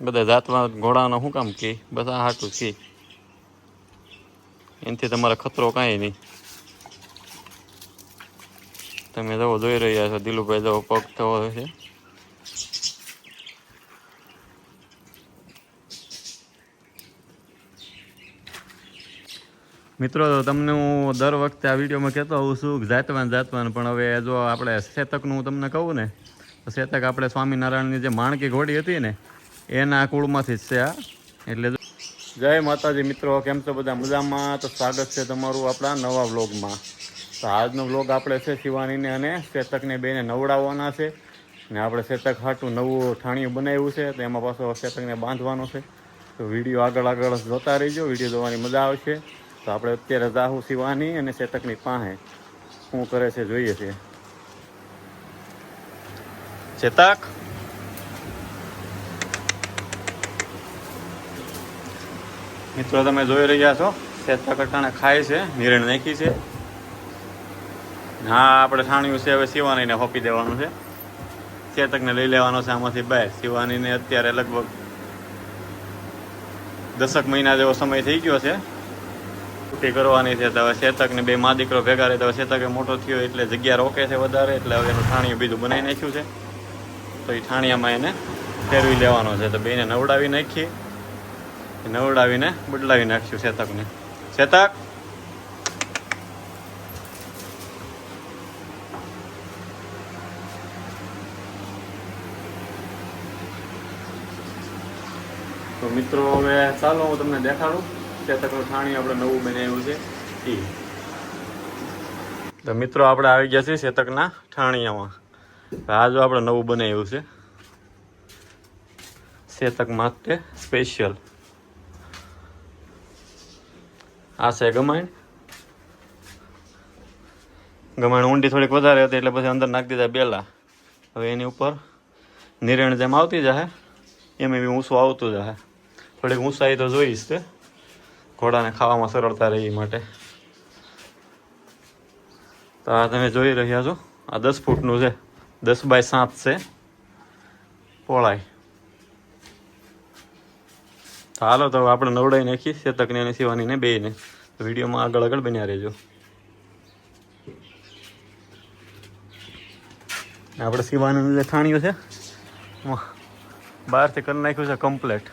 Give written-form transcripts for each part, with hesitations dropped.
બધા જાતમાં ઘોડાનો શું કામ કે બધા હાટું કે એનાથી તમારે ખતરો કાંઈ નહીં. તમે જવો જોઈ રહ્યા છો દિલુભાઈ જવો પગ થવો છે. મિત્રો તમને હું દર વખતે આ વિડીયોમાં કહેતો હોઉં છું જાતવાન પણ હવે જો આપણે શેતકનું હું તમને કહું ને તો શેતક આપણે સ્વામિનારાયણની જે માણકી ઘોડી હતી ને એના કુળમાંથી જ છે આ. એટલે જય માતાજી મિત્રો, કેમ છો બધા મજામાં? તો સ્વાગત છે તમારું આપણા નવા વ્લોગમાં. તો આજનો વ્લોગ આપણે છે શિવાનીને અને શેતકને બેને નવડાવવાના છે ને આપણે શેતક હાટું નવું ઠાણિયું બનાવ્યું છે તો એમાં પાછો શેતકને બાંધવાનો છે. તો વિડીયો આગળ જોતા રહીજો, વિડીયો જોવાની મજા આવશે. તો આપણે અત્યારે જાહુ શિવાની અને શેતકની પાસે શું કરે છે જોઈએ છે. શેતક મિત્રો તમે જોઈ રહ્યા છો શેતક અટાણે ખાય છે, નિરણ નાખી છે. હા આપણે ઠાણિયું છે હવે શિવાનીને હોપી દેવાનું છે. શેતકને લઈ લેવાનો છે આમાંથી બહાર. શિવાનીને અત્યારે લગભગ 10 મહિના જેવો સમય થઈ ગયો છે છૂટી કરવાની છે. તો હવે શેતકને બે મા દીકરો ભેગા રહે તો શેતકે મોટો થયો એટલે જગ્યા રોકે છે વધારે, એટલે હવે એનું ઠાણિયું બીજું બનાવી નાખ્યું છે. તો એ ઠાણિયામાં એને ફેરવી લેવાનો છે. તો બેને નવડાવી નાખીએ, નવડાવીને બદલાવી નાખશું શેતકને. શેતક તો મિત્રો હવે ચાલો હું તમને દેખાડું શેતકનું ઠાણી આપણે નવું બનાવ્યું છે એ. તો મિત્રો આપણે આવી ગયા છીએ શેતકના ઠાણિયામાં. આ જો આપણે નવું બનાવ્યું છે શેતક માટે સ્પેશિયલ. આ છે ગમાણ ઊંડી થોડીક વધારે હતી એટલે પછી અંદર નાખી દીધા બેલા. હવે એની ઉપર નિરણ જેમ આવતી જશે એમ એવી ઊંચું આવતું જશે. થોડીક ઊંચાઈ તો જોઈશ તે ઘોડાને ખાવામાં સરળતા રહે એ માટે. તો આ તમે જોઈ રહ્યા છો આ 10 ફૂટનું છે, 10 બાય 7 છે પહોળાઈ. તો હાલો તો આપણે નવડાવી નાખી શેતકને અને શિવાનીને બેયને. તો વિડીયોમાં આગળ બન્યા રહેજો. આપણે શિવાનીનું જે ઠાણિયું છે બહારથી કરી નાખ્યું છે કમ્પ્લેટ.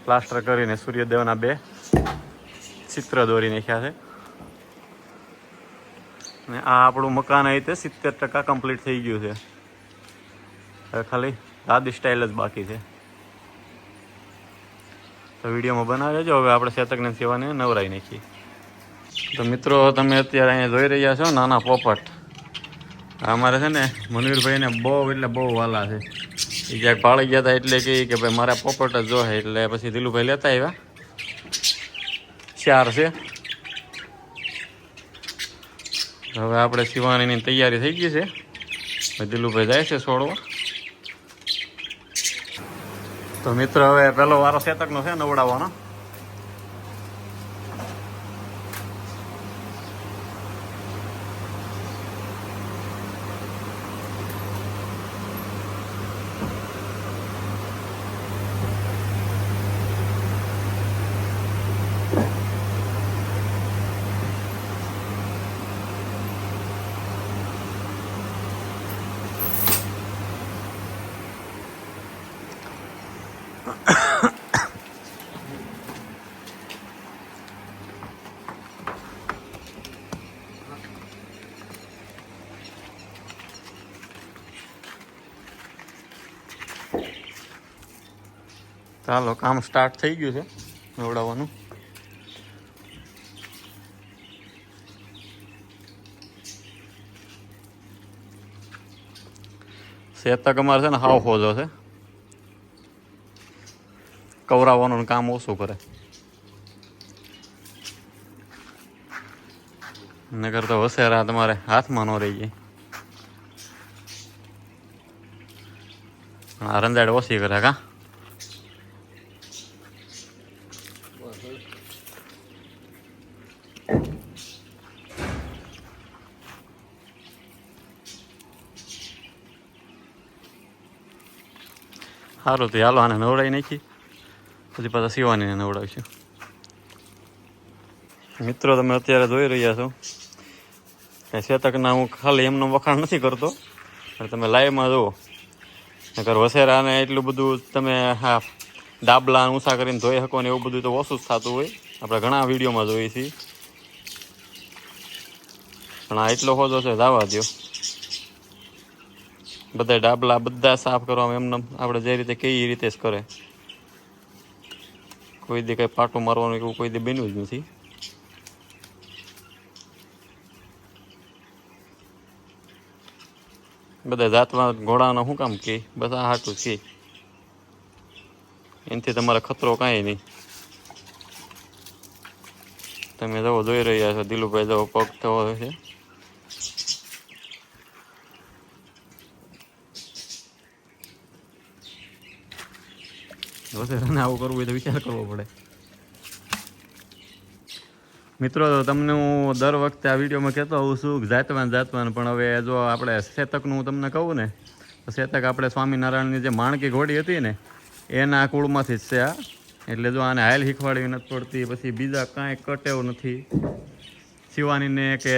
પ્લાસ્ટર કરીને સૂર્યદેવના 2 ચિત્ર દોરી નાખ્યા છે. અને આ આપણું મકાન અહીં તે 70% કમ્પ્લીટ થઈ ગયું છે. હવે ખાલી દાદી સ્ટાઇલ જ બાકી છે. તો વિડીયોમાં બનાવી લેજો. હવે આપણે શેતકને શિવાનીને નવરાવી નાખીએ. તો મિત્રો તમે અત્યારે અહીંયા જોઈ રહ્યા છો નાના પોપટ. અમારે છે ને મનવીરભાઈને બહુ એટલે બહુ વાલા છે. એ ક્યાંક પાળી ગયા હતા એટલે કે ભાઈ મારા પોપટ જ જોહે, એટલે પછી દિલુભાઈ લેતા આવ્યા. 4 છે. હવે આપણે શિવાનીની તૈયારી થઈ ગઈ છે. દિલુભાઈ જાય છે છોડવા. તો મિત્રો હવે પહેલો વારો શેતકનો છે નવડાવવાનો. ચાલો કામ સ્ટાર્ટ થઈ ગયું છે નવડાવવાનું. શેતક અમારે છે ને હાવ હોજો છે, કવરાવવાનું કામ ઓછું કરે. નગર તો વસેરા તમારે હાથમાં ન રહી જાય. આ રંજાડ ઓછી કરે કા. સારું તો હાલો આને નવડાવી નાખી પછી પાછા શિવાનીને નવડાવીશું. મિત્રો તમે અત્યારે જોઈ રહ્યા છો કે શેતકના હું ખાલી એમનો વખાણ નથી કરતો, પણ તમે લાઈવમાં જુઓ નકર વસેરાને એટલું બધું તમે હા ડાબલા ઊંચા કરીને ધોઈ શકો ને એવું બધું તો ઓછું જ થતું હોય, આપણે ઘણા વિડીયોમાં જોઈએ છીએ. પણ આ એટલો હોદો છે જવા દો. બધા ડાબલા બધા સાફ કરવામાં એમને આપણે જે રીતે કઈ રીતે જ કરે, કોઈ દી કંઈ પાટું મારવાનું એવું કોઈ દી બન્યું જ નથી. બધા જાતમાં ઘોડાનો શું કામ કે બસ આ હાટું કે એનાથી તમારે ખતરો કાંઈ નહીં. તમે જવો જોઈ રહ્યા છો દિલુભાઈ જવો પગ થવો છે. આવું કરવું હોય તો વિચાર કરવો પડે. મિત્રો તમને હું દર વખતે આ વિડીયોમાં કહેતો હોઉં છું જાતવાન પણ હવે જો આપણે શેતકનું હું તમને કહું ને તો શેતક આપણે સ્વામિનારાયણની જે માણકી ઘોડી હતી ને એના કુળમાંથી જ છે આ. એટલે જો આને હાલ શીખવાડવી નથી પડતી, પછી બીજા કાંઈ કટેવ નથી શિવાનીને કે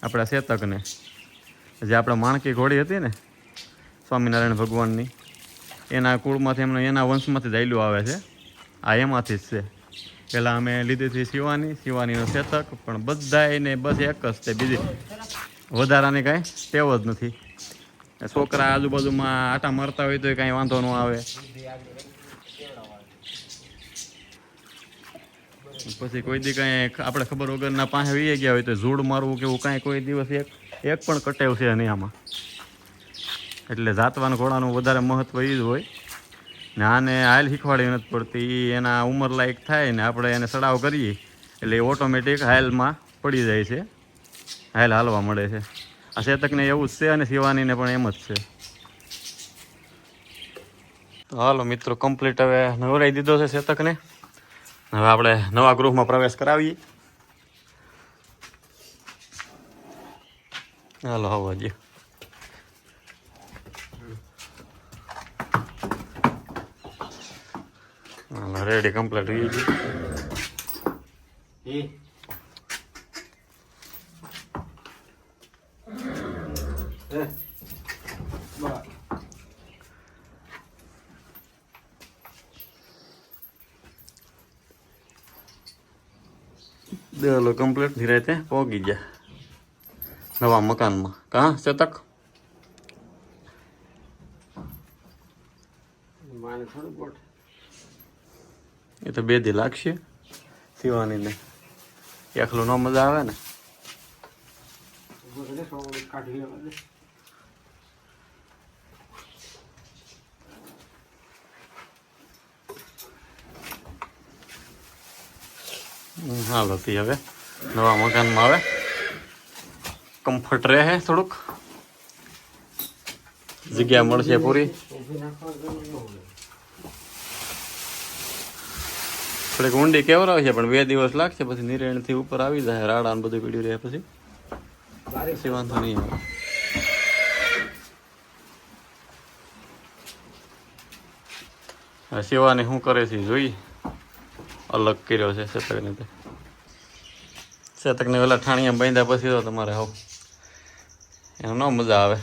આપણા શેતકને. જે આપણે માણકી ઘોડી હતી ને સ્વામિનારાયણ ભગવાનની એના કુળમાંથી એના વંશમાંથી જ હાલ્યું આવે છે. આ એમાંથી જ છે. પહેલાં અમે લીધી હતી શિવાનીનો શેતક, પણ બધાને બસ એક જ છે, બીજી વધારાની કાંઈ ટેવ જ નથી. છોકરા આજુબાજુમાં આટા મારતા હોય તો કાંઈ વાંધો ન આવે. પછી કોઈ દી કાંઈ આપણે ખબર વગરના પાસે વી ગયા હોય તો ઝૂડ મારવું કે એવું કાંઈ કોઈ દિવસ એક પણ કટેવ છે નહીં આમાં. એટલે જાતવાન ઘોડાનું વધારે મહત્ત્વ એ જ હોય ને. આને હાલ શીખવાડવી નથી પડતી, એના ઉંમર લાયક થાય ને આપણે એને સડાવ કરીએ એટલે એ ઓટોમેટિક હાલમાં પડી જાય છે, હાલ હાલવા મળે છે. આ શેતકને એવું જ છે અને શિવાનીને પણ એમ જ છે. તો હાલો મિત્રો કમ્પ્લીટ હવે નવરાઈ દીધો છે શેતકને. હવે આપણે નવા ગૃહમાં પ્રવેશ કરાવીએ. હાલો આવવા દે. હાલો રેડી કમ્પ્લીટ થઈ ગયું. દેલો કમ્પ્લીટ ધીરે તે પહોંચી ગયા નવા મકાનમાં. કાં શેતક એ તો 2 દી લાગશે શિવાનીને, એકલું ન મજા આવે ને. હાલો તી હવે નવા મકાનમાં આવે કમ્ફર્ટ રહે, થોડુંક જગ્યા મળશે પૂરી. થોડીક ઊંડી કેવરાવે છે પણ 2 દિવસ લાગશે, પછી નિરેણથી ઉપર આવી જાય. રાડા ને બધું પીડ્યું રહે પછી વાંધો નહીં આવે. શિવાની શું કરે છે જોઈ. અલગ કર્યો છે શેતકને. તે શેતકને પેલા ઠાણિયા બાંધ્યા પછી તો તમારે હોવ એનો ન મજા આવે.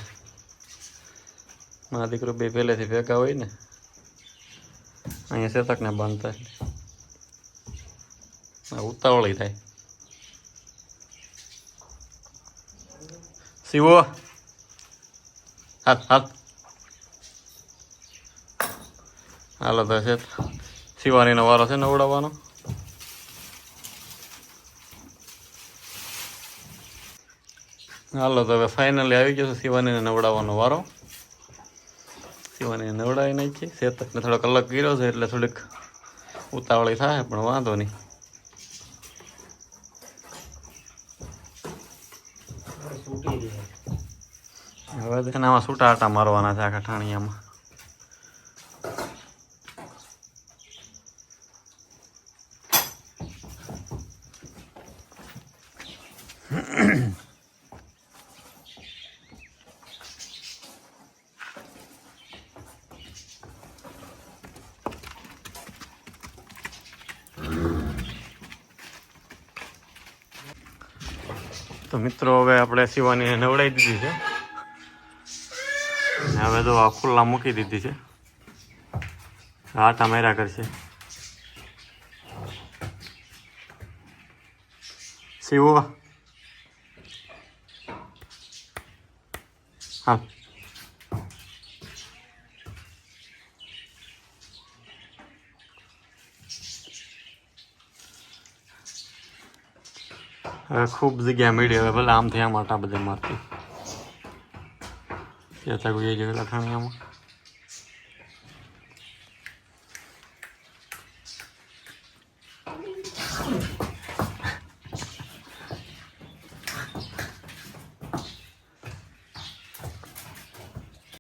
મારા દીકરો 2 પહેલેથી ભેગા હોય ને, અહીંયા શેતકને બાંધતા ઉતાવળી થાય. શિવો હાથ હાથ. હાલો તો છે શિવાનીનો વારો છે નવડાવવાનો. હાલો તો હવે ફાઇનલી આવી ગયો છે શિવાનીને નવડાવવાનો વારો. શિવાનીને નવડાવી નાખીએ. શેતકને થોડોક અલગ કર્યો છે એટલે થોડીક ઉતાવળી થાય, પણ વાંધો નહીં. હવે એનામાં છૂટા આટા મારવાના છે આખા ઠાણિયામાં. તો મિત્રો હવે આપણે શિવાનીને નવડાવી દીધી છે ને હવે તો આ ખુલ્લા મૂકી દીધી છે, આટા માર્યા કરશે. શિવો હા હવે ખૂબ જગ્યા મળી, હવે ભલે આમ થયા આટા બધે મારતી ત્યાં કોઈ એ જગ્યા લખાણી આમાં